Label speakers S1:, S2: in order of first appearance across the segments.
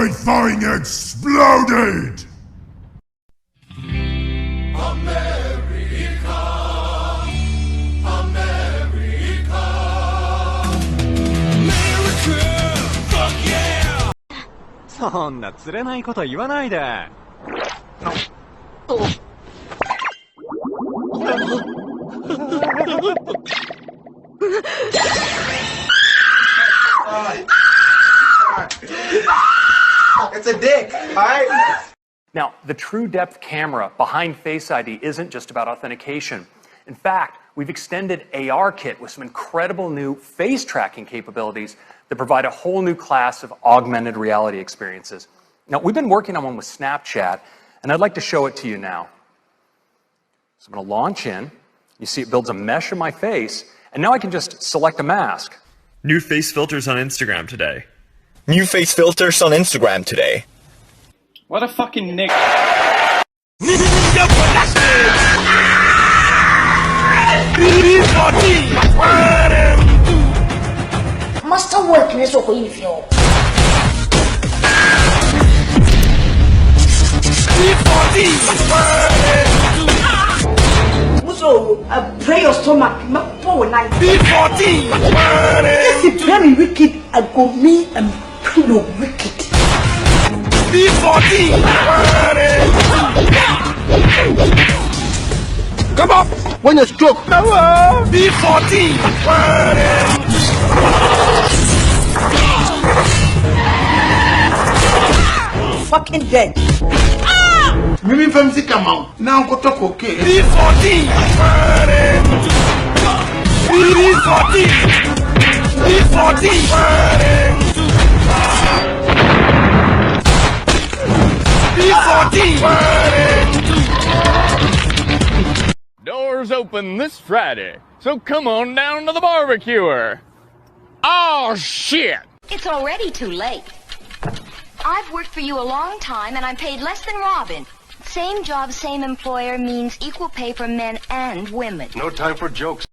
S1: My thing exploded!
S2: America, America, America, fuck yeah!
S3: そんな釣れないこと言わないで。
S4: It's a dick, alright?
S5: Now, the True Depth camera behind Face ID isn't just about authentication. In fact, we've extended ARKit with some incredible new face tracking capabilities that provide a whole new class of augmented reality experiences. Now, we've been working on one with Snapchat, and I'd like to show it to you now. So I'm going to launch in. You see it builds a mesh of my face, and now I can just select a mask.
S6: New face filters on Instagram today.
S7: New face filters on Instagram today.
S8: What a fucking nick.
S9: Master work nessa horrível. So, pray your stomach, not for night. B14! This is very wicked. I go me and no wicked.
S2: B14! Come on!
S4: When you stroke,
S2: B14!
S9: Fucking dead.
S4: Mimi famsi come out. Now go talk okay.
S2: B14! B14! B14!
S10: Doors open this Friday, so come on down to the barbecuer. Oh, shit!
S11: It's already too late. I've worked for you a long time, and I'm paid less than Robin. Same job, same employer means equal pay for men and women.
S1: No time for jokes.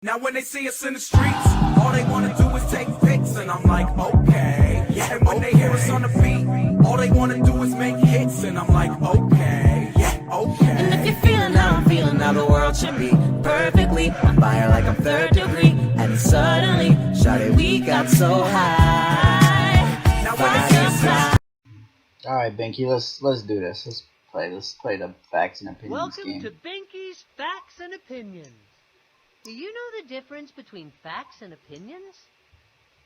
S2: Now when they see us in the streets, all they wanna do is take pics, and I'm like, okay. Yeah, and when they hear us on the beat, all they wanna do is make hits, and I'm like, okay. Yeah, okay.
S12: And if you're feeling how I'm feeling, now the world should be perfectly on fire like I'm third degree. And suddenly, shawty, we got so high.
S2: Now when they see us.
S4: Alright, Binky, let's do this. Let's play the facts and opinions
S13: Welcome
S4: game.
S13: to Binky's Facts and Opinions. Do you know the difference between facts and opinions?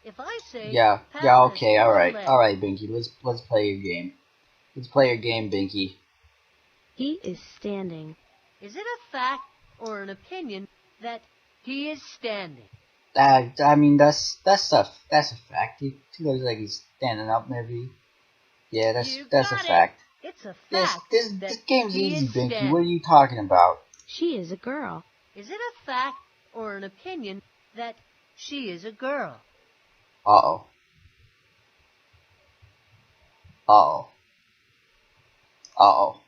S13: If I say
S4: Yeah, okay, alright, Binky, let's play your game. Let's play your game, Binky.
S14: He is standing.
S13: Is it a fact or an opinion that he is standing?
S4: I mean that's a fact. He looks like he's standing up, maybe. Yeah, that's a fact.
S13: It's a fact.
S4: Yes, this game's
S13: he
S4: easy,
S13: is
S4: Binky.
S13: standing.
S4: What are you talking about?
S14: She is a girl.
S13: Is it a fact or an opinion that she is a girl?
S4: Uh-oh. Uh-oh. Uh-oh.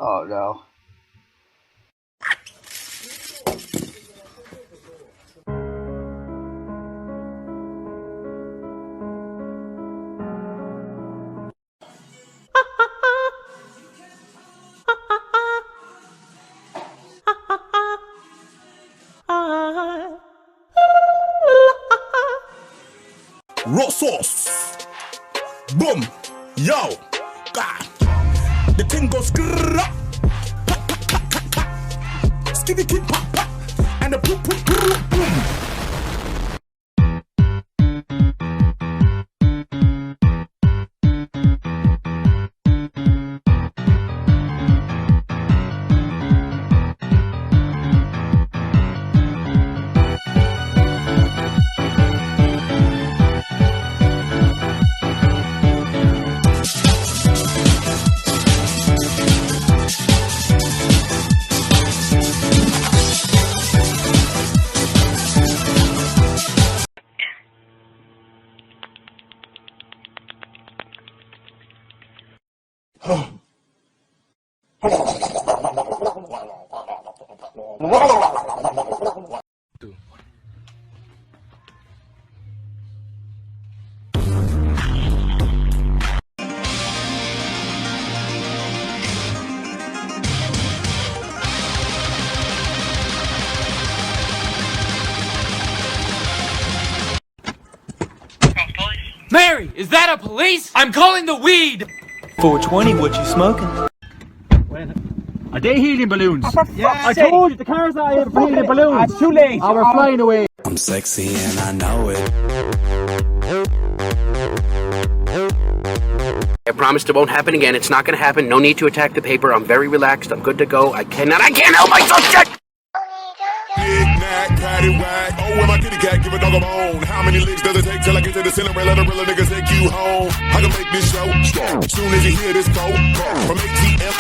S4: Oh, no.
S2: Raw sauce. Boom. Yo. God. The thing goes grrrr. Skitty kid pop pop. And the poop poop boom boom.
S12: Is that a police? I'm calling the weed!
S3: 420, what you smoking?
S15: Are they helium balloons? I told you, the car's not here for helium balloons. It's too late. Oh, we're flying away.
S12: I'm sexy and I know it.
S16: I promise it won't happen again. It's not gonna happen. No need to attack the paper. I'm very relaxed. I'm good to go. I can't help myself, shit!
S1: Knick-knack, paddywhack. Oh, when my kitty cat give a dog a bone. How many licks does it take till I get to the Cinderella? The real niggas take you home. I can make this show strong. Soon as you hear this code, from ATLANTA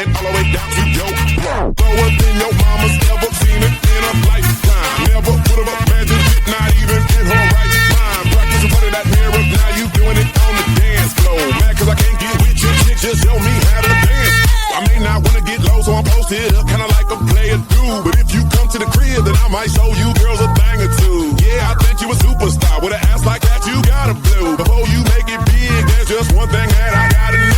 S1: and all the way down to yo. Lower than your mama's ever seen it in a lifetime. Never would have imagined it, not even in her right mind. Practice in front of that mirror, now you doing it on the dance floor. Mad cause I can't get with your chick, just show me how to dance. I may not wanna get low, so I'm posted up, kinda like a player do. But if you come to the crib, then I might show you girls a thing or two. Yeah, I think you a superstar. With an ass like that, you gotta blow. Before you make it big, there's just one thing that I gotta know.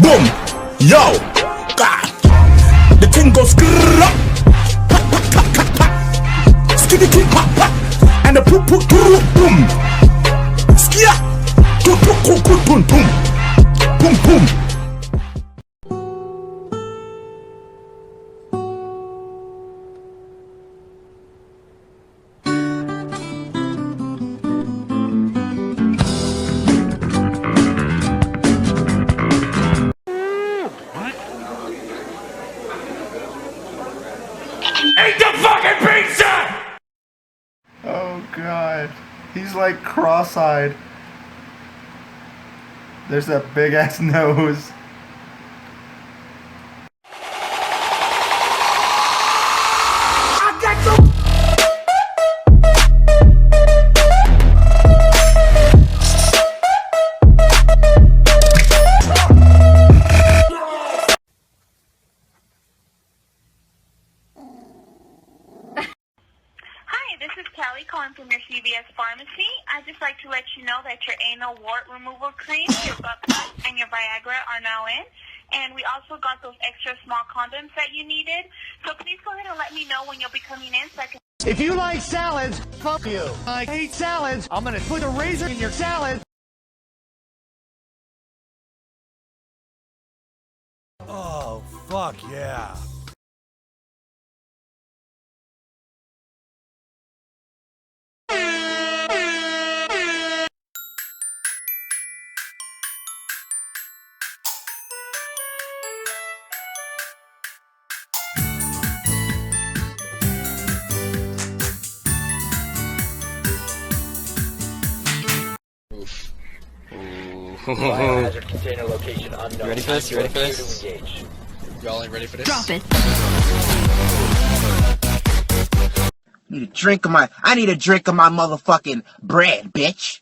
S7: Boom! Yo! God! The thing goes grrrr, skitty kick, and the poop poop boom! Skia! Boom boom boom boom boom! Boom boom!
S1: Eat the fucking pizza!
S17: Oh god. He's like cross-eyed. There's that big ass nose.
S18: Calling from your CVS pharmacy. I'd just like to let you know that your anal wart removal cream, your butt plug, and your Viagra are now in. And we also got those extra small condoms that you needed. So please go ahead and let me know when you'll be coming in so I can...
S15: If you like salads, fuck you. I hate salads. I'm gonna put a razor in your salad.
S1: Oh, fuck yeah.
S3: Biohazard container location unknown. You ready for this? You ready for this?
S19: Y'all ain't ready for this?
S11: Drop it.
S20: I need a drink of my motherfucking bread, bitch.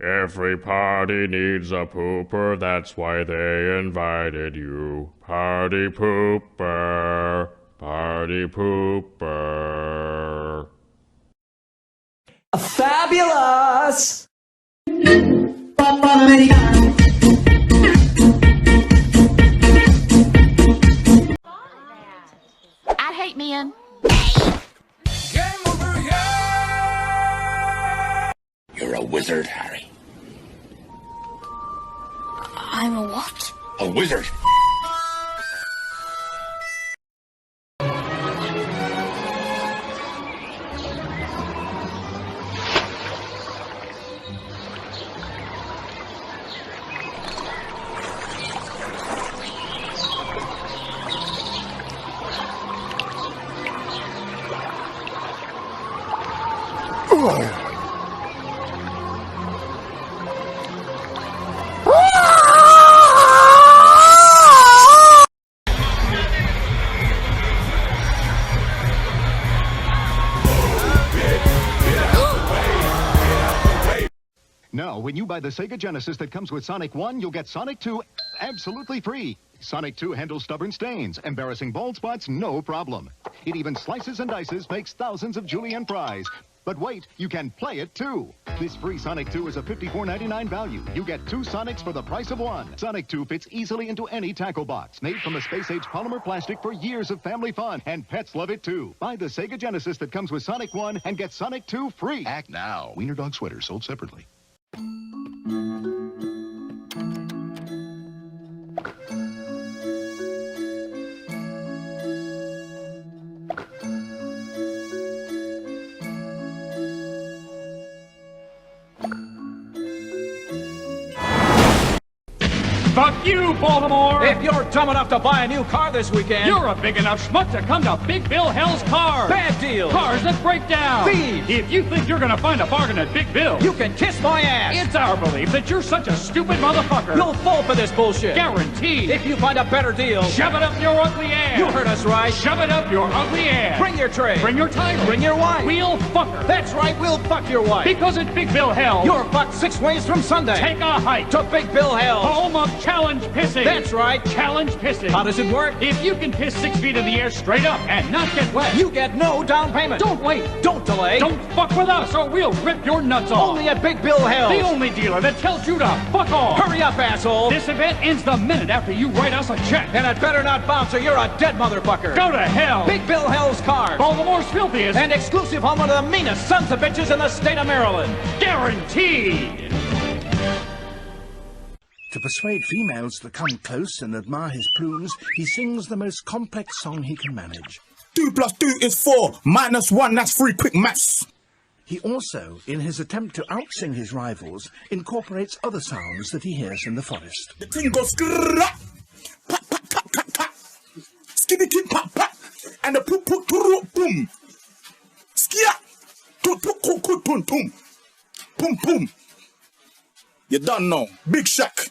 S10: Every party needs a pooper, that's why they invited you. Party pooper, party pooper.
S12: Fabulous!
S11: I hate men.
S1: You're a wizard, Harry.
S11: I'm a what?
S1: A wizard.
S21: Now, when you buy the Sega Genesis that comes with Sonic 1, you'll get Sonic 2 absolutely free. Sonic 2 handles stubborn stains, embarrassing bald spots, no problem. It even slices and dices, makes thousands of julienne fries. But wait, you can play it too. This free Sonic 2 is a $54.99 value. You get 2 Sonics for the price of 1. Sonic 2 fits easily into any tackle box. Made from a space-age polymer plastic for years of family fun. And pets love it too. Buy the Sega Genesis that comes with Sonic 1 and get Sonic 2 free.
S1: Act now. Wiener Dog sweaters sold separately.
S15: Fuck you, Baltimore!
S22: If you're dumb enough to buy a new car this weekend,
S15: You're a big enough schmuck to come to Big Bill Hell's Cars!
S22: Bad deals!
S15: Cars that break down!
S22: Thieves!
S15: If you think you're gonna find a bargain at Big Bill,
S22: You can kiss my ass!
S15: it's our belief that you're such a stupid motherfucker!
S22: You'll fall for this bullshit!
S15: Guaranteed!
S22: If you find a better deal,
S15: Shove it up your ugly ass!
S22: you heard us right!
S15: Shove it up your ugly ass!
S22: Bring your tray!
S15: Bring your title!
S22: Bring your wife!
S15: We'll fuck her!
S22: That's right, we'll fuck your wife!
S15: Because at Big Bill Hell,
S22: You're fucked 6 ways from Sunday!
S15: take a hike
S22: to Big Bill Hell!
S15: home of challenge pissing!
S22: That's right!
S15: Challenge pissing!
S22: How does it work?
S15: If you can piss 6 feet in the air straight up and not get wet,
S22: You get no down payment!
S15: don't wait!
S22: Don't delay!
S15: Don't fuck with us or we'll rip your nuts off!
S22: Only at Big Bill Hell!
S15: The only dealer that tells you to fuck off!
S22: Hurry up, asshole!
S15: This event ends the minute after you write us a check!
S22: And it better not bounce or you're a dead motherfucker!
S15: Go to hell!
S22: Big Bill Hell's Cars!
S15: Baltimore's filthiest!
S22: And exclusive home of the meanest sons of bitches in the state of Maryland!
S15: Guaranteed!
S23: To persuade females to come close and admire his plumes, he sings the most complex song he can manage.
S7: 2 plus 2 is 4. Minus 1, that's 3. Quick maths.
S23: He also, in his attempt to outsing his rivals, incorporates other sounds that he hears in the forest.
S7: The thing goes skrrrrap, pat, pat, pat, pat, pat. Skiddy king pat, pat. And the poop, poop, poop, boom. Skia. Toot, toot, toot, toot, toot, boom. Boom, boom. You done know. Big Shack.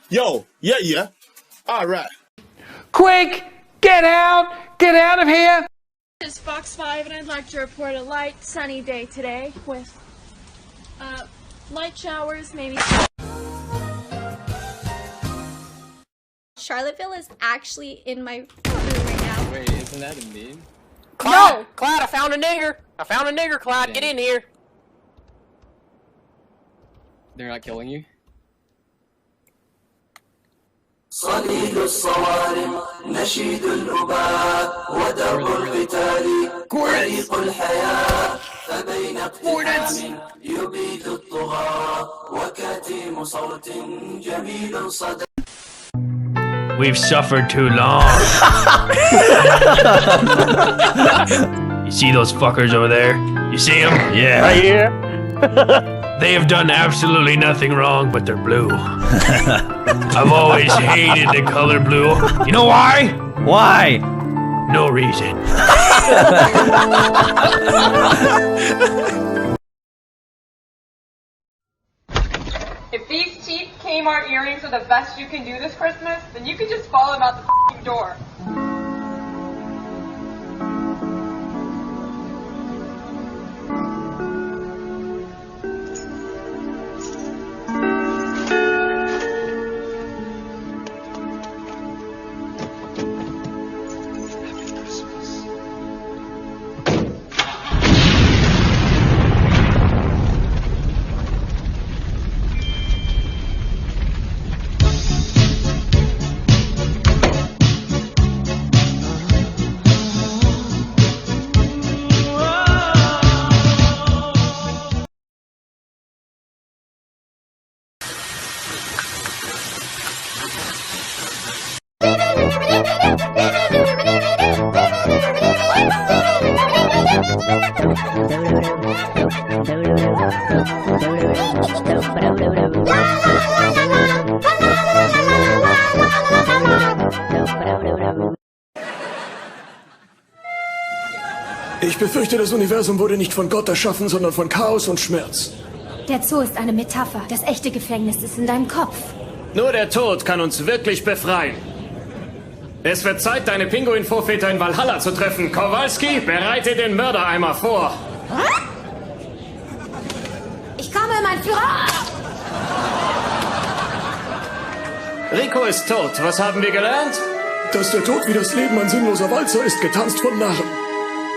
S7: Yo, yeah. Alright.
S15: Quick! Get out! Get out of here!
S24: It's Fox 5 and I'd like to report a light, sunny day today with light showers, maybe.
S25: Charlottesville is actually in my room right now.
S19: Wait, isn't that a meme?
S16: Clyde! Clyde, I found a nigger! Clyde, get in here!
S19: They're not killing you?
S12: صليل الصوارم نشيد الأباء ودرب القتال طريق الحياة فبين اقتحام يبيد الطغاة وكتيم صوت جميل صدى.
S26: We've suffered too long. You see those fuckers over there? You see them? Yeah.
S15: Right here?
S26: They have done absolutely nothing wrong, but they're blue. I've always hated the color blue. You know why?
S15: Why?
S26: No reason.
S27: If these cheap Kmart earrings are the best you can do this Christmas, then you can just follow them out the f***ing door.
S28: Ich befürchte, das Universum wurde nicht von Gott erschaffen, sondern von Chaos und Schmerz.
S29: Der Zoo ist eine Metapher. Das echte Gefängnis ist in deinem Kopf.
S30: Nur der Tod kann uns wirklich befreien. Es wird Zeit, deine Pinguin-Vorväter in Valhalla zu treffen. Kowalski, bereite den Mördereimer vor.
S29: Ich komme, mein Führer!
S30: Rico ist tot. Was haben wir gelernt?
S28: Dass der Tod wie das Leben ein sinnloser Walzer ist, getanzt von Narren.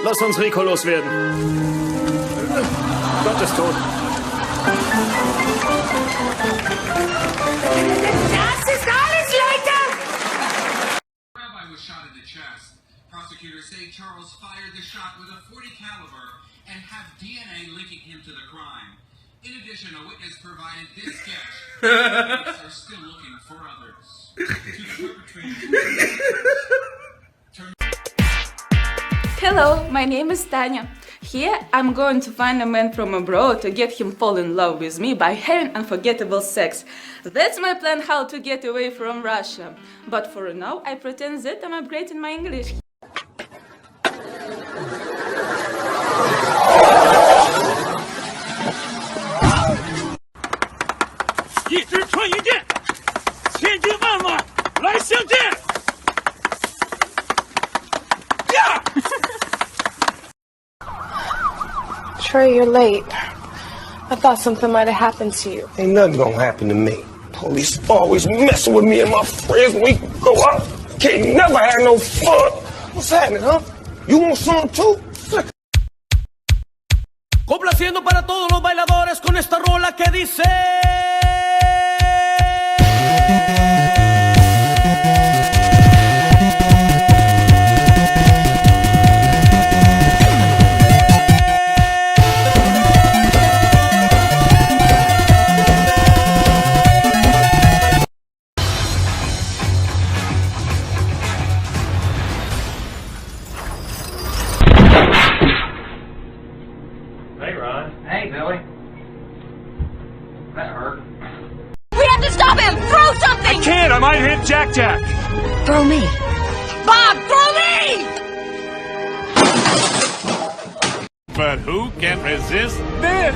S30: Lass uns Rico loswerden. Gott ist tot.
S2: Das ist alles, Leute!
S4: Rabbi was shot in the chest. Prosecutors say Charles fired the shot with a .40 caliber and have DNA linking him to the crime. In addition, a witness provided this sketch. Police are still looking for others.
S24: Hello, my name is Tanya. Here I'm going to find a man from abroad to get him fall in love with me by having unforgettable sex. That's my plan how to get away from Russia. But for now I pretend that I'm upgrading my English.
S5: Trey, you're late. I thought something might have happened to you.
S6: Ain't nothing gonna happen to me. Police always messing with me and my friends when we go out. Can't never have no fun. What's happening, huh? You want some too?
S12: Complaciendo para todos los bailadores con esta rola que dice...
S3: Hey, Ron. Hey, Billy. That hurt.
S2: We have to stop him! Throw something!
S22: I can't! I might hit Jack Jack!
S2: Throw me! Bob, throw me!
S22: But who can resist this?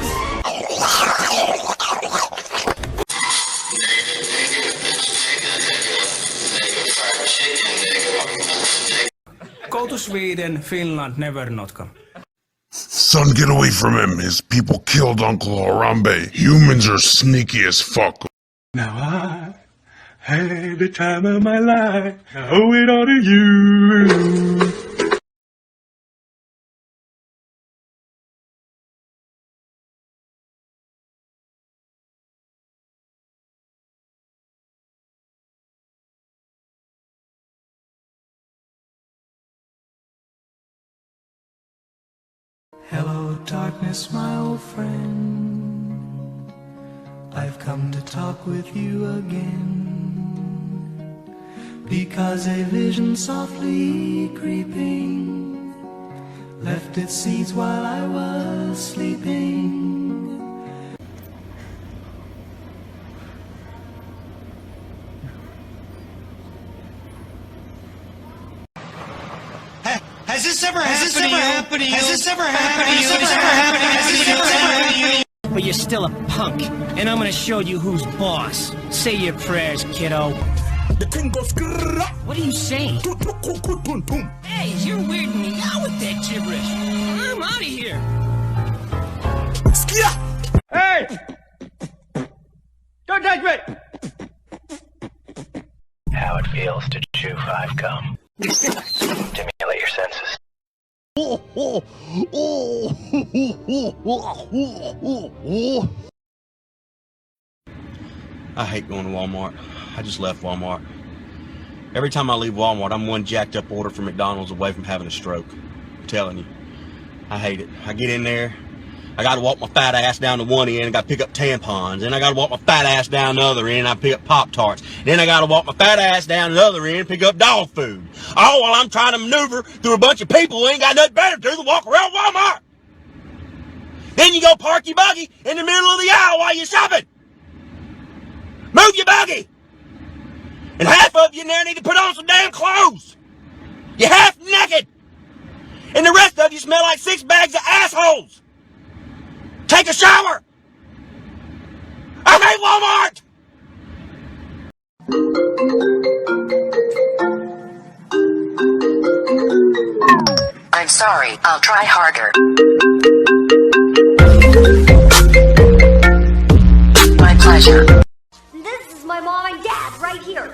S8: Go to Sweden, Finland, never not come.
S1: Son, get away from him. His people killed Uncle Harambe. Humans are sneaky as fuck.
S9: Now I had the time of my life. I owe it all to you.
S12: Hello, darkness, my old friend. I've come to talk with you again. Because a vision softly creeping left its seeds while I was sleeping.
S13: Has this ever happened to you? Has this ever happened to you? Has this ever happened to you?
S14: But you're still a punk, and I'm gonna show you who's boss. Say your prayers, kiddo.
S7: The thing goes grrrr.
S14: What are you saying? Hey, you're weirding me out with that gibberish. I'm out of here.
S7: Skia!
S22: Hey! Don't touch me!
S3: How it feels to chew 5 gum. Stimulate your senses.
S17: I hate going to Walmart. I just left Walmart. Every time I leave Walmart, I'm one jacked up order from McDonald's away from having a stroke. I'm telling you. I hate it. I get in there, I gotta walk my fat ass down to one end and gotta pick up tampons. Then I gotta walk my fat ass down the other end and I pick up Pop-Tarts. Then I gotta walk my fat ass down the other end and pick up dog food. All while I'm trying to maneuver through a bunch of people who ain't got nothing better to do than walk around Walmart. Then you go park your buggy in the middle of the aisle while you're shopping. Move your buggy. And half of you in there need to put on some damn clothes. You're half naked. And the rest of you smell like 6 bags of assholes. Take a shower. I hate Walmart.
S2: I'm sorry. I'll try harder. My pleasure.
S11: This is my mom and dad right here.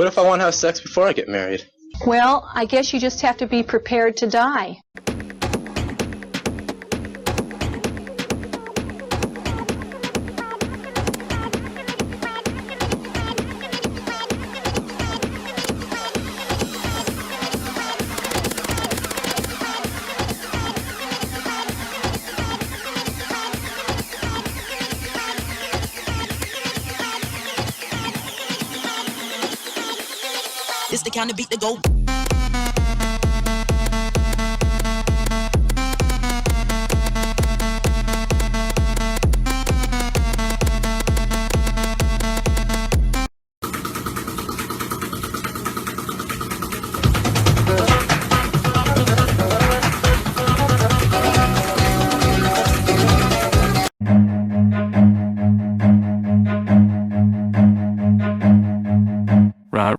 S1: What if I want to have sex before I get married?
S23: Well, I guess you just have to be prepared to die.
S4: It's the kind of beat to go.
S9: Right.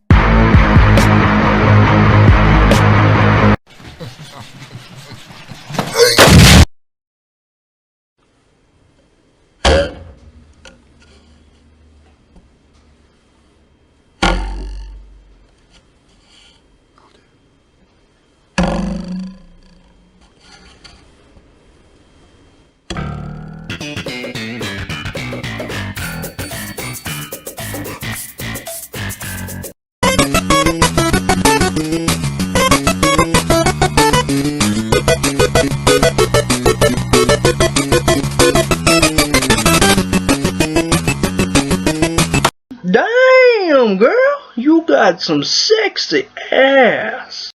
S6: Damn, girl, you got some sexy ass.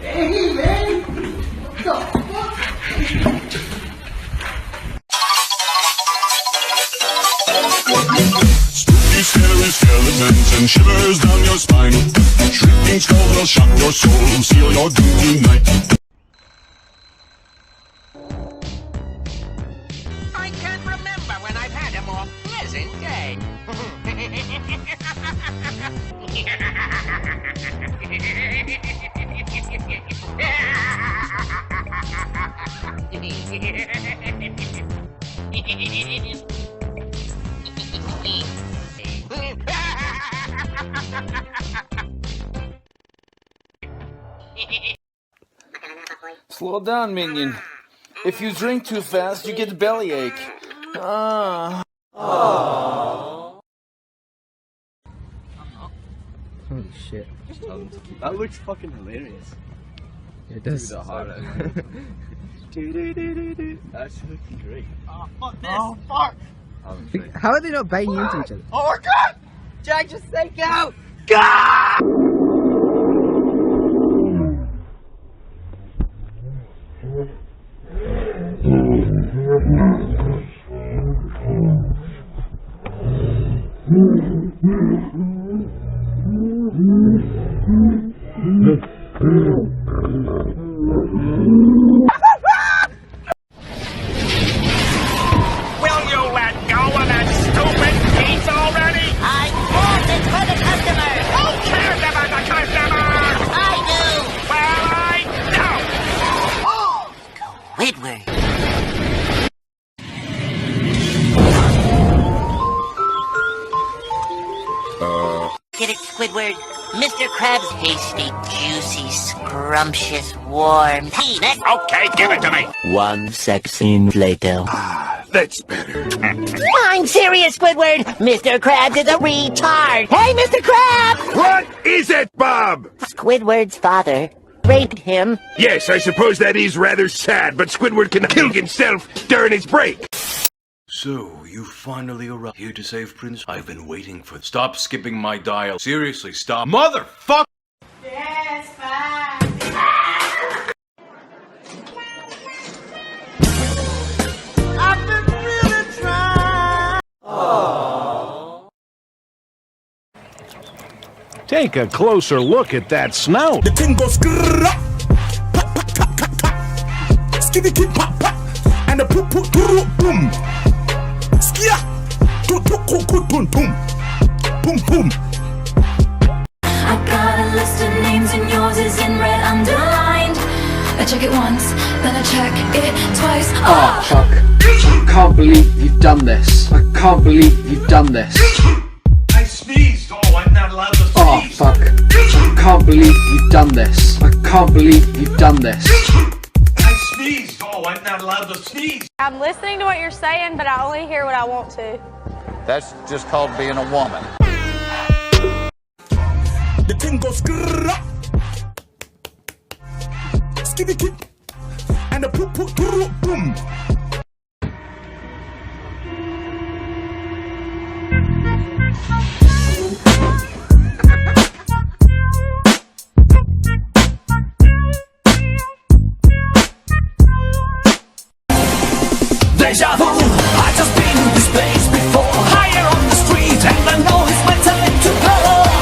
S12: Hey, man! What the fuck?
S8: Spooky, scary skeletons and shivers down your spine. Shrieking skulls will shock your soul, seal your doom tonight.
S14: I can't remember when I've had a more pleasant day.
S24: Slow down, minion. If you drink too fast, you get bellyache. Ah.
S3: Holy shit. That looks fucking hilarious.
S25: It does.
S3: That's looking great.
S14: Oh, fuck this. Oh, fuck.
S25: How are they not biting into each other?
S14: Oh my god! Jack, just say go! God!
S12: Will you let go of that stupid piece already? I bought it for the customer. Who cares about the customer? I do. Well, I don't.
S14: Squidward. Get it, Squidward? Mr. Krabs' tasty, juicy, scrumptious, warm penis.
S12: Okay, give it to me.
S14: 1 second later.
S12: That's better.
S14: I'm serious, Squidward. Mr. Krabs is a retard. Hey, Mr. Krabs!
S12: What is it, Bob?
S14: Squidward's father raped him.
S12: Yes, I suppose that is rather sad, but Squidward can kill himself during his break.
S26: So, you finally arrived here to save Prince? I've been waiting for— Stop skipping my dial. Seriously, stop. Motherfuck!
S12: Yes, fine. I've been really trying.
S28: Take a closer look at that snout.
S7: The thing goes grrrr. skitty kid pop pop, and the poop poop boom. Skia, to boom boom, boom boom.
S18: I got a list of names and yours is in red underlined. I check it once, then I check it twice.
S4: Oh, fuck. I can't believe you've done this. I can't believe you've done this.
S26: I sneezed. Oh, I'm not allowed to sneeze.
S4: Oh, fuck. I can't believe you've done this. I can't believe you've done this.
S26: I sneezed. Oh, I'm not allowed to sneeze.
S10: I'm listening to what you're saying, but I only hear what I want to.
S11: That's just called being a woman.
S7: The thing goes grrrr, skitty kid, and the poop poop boom.
S12: Deja vu, I just been in this place before. Higher on the street, and I know it's my time to go.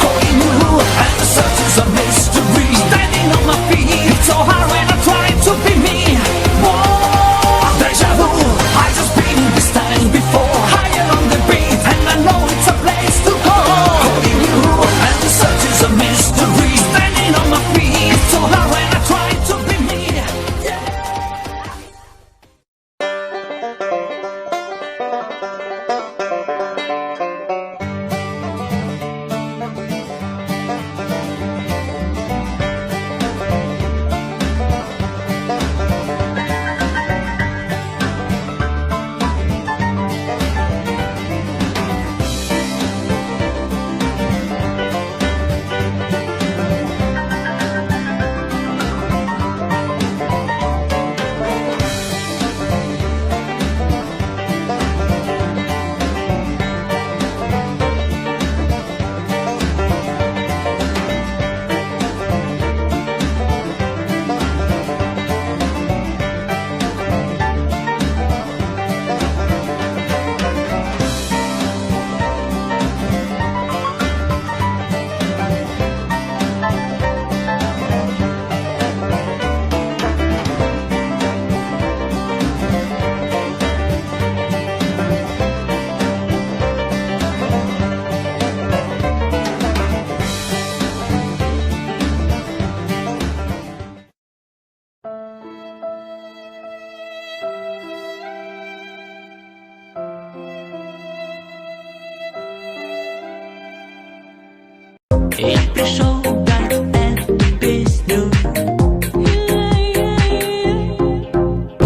S12: Going new, and the search is a mystery. Standing on my feet, it's so hard when I try to be me. Whoa, deja vu, I just been in this time before. Higher on the beat, and I know it's a place to go. Going new, and the search is a mystery. Standing on my feet, it's so hard when I try to be me.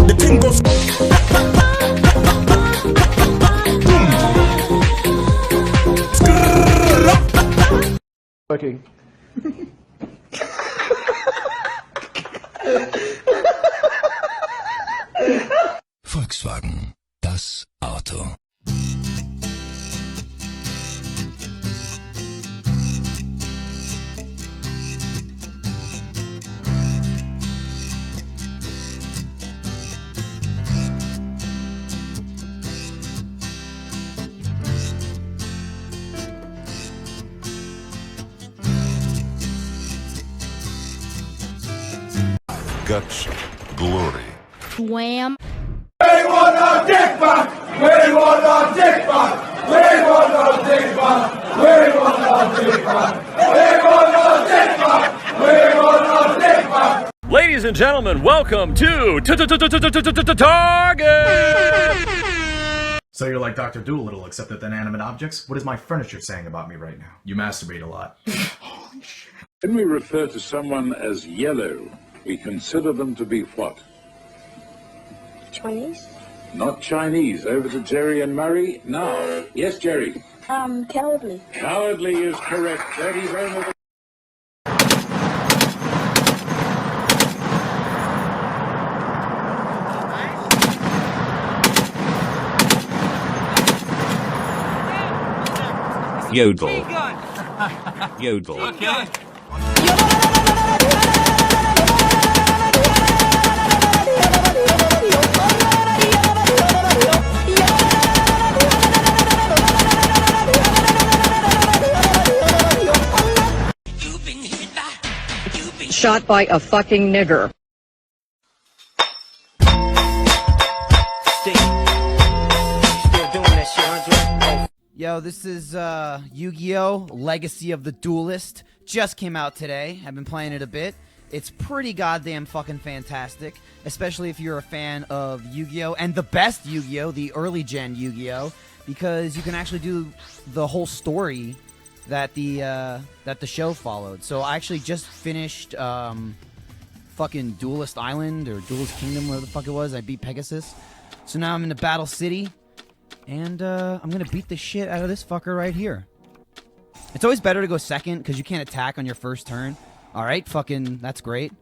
S7: The thing goes
S25: Working.
S8: Volkswagen, das Auto.
S16: Guts, glory.
S18: Wham.
S12: We want our dick back! We want our dick back! We want our dick back! We want our dick back! We want our dick back! We want our dick back!
S13: Ladies and gentlemen, welcome to Target!
S15: So you're like Dr. Dolittle, except with inanimate objects? What is my furniture saying about me right now? You masturbate a lot. Holy shit.
S17: When we refer to someone as yellow, we consider them to be what?
S5: Chinese?
S17: Not Chinese. Over to Jerry and Murray now. Yes, Jerry.
S5: Cowardly.
S17: Cowardly is correct. Daddy's over the...
S22: Yodel. Yodel.
S12: Okay.
S28: Shot by a fucking nigger.
S1: Yo, this is Yu-Gi-Oh! Legacy of the Duelist. Just came out today. I've been playing it a bit. It's pretty goddamn fucking fantastic, especially if you're a fan of Yu-Gi-Oh! And the best Yu-Gi-Oh! The early gen Yu-Gi-Oh! Because you can actually do the whole story that the show followed. So I actually just finished fucking Duelist Island or Duelist Kingdom, whatever the fuck it was. I beat Pegasus. So now I'm in the Battle City. And I'm gonna beat the shit out of this fucker right here. It's always better to go second, because you can't attack on your first turn. Alright, fucking, that's great.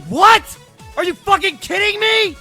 S1: What? Are you fucking kidding me?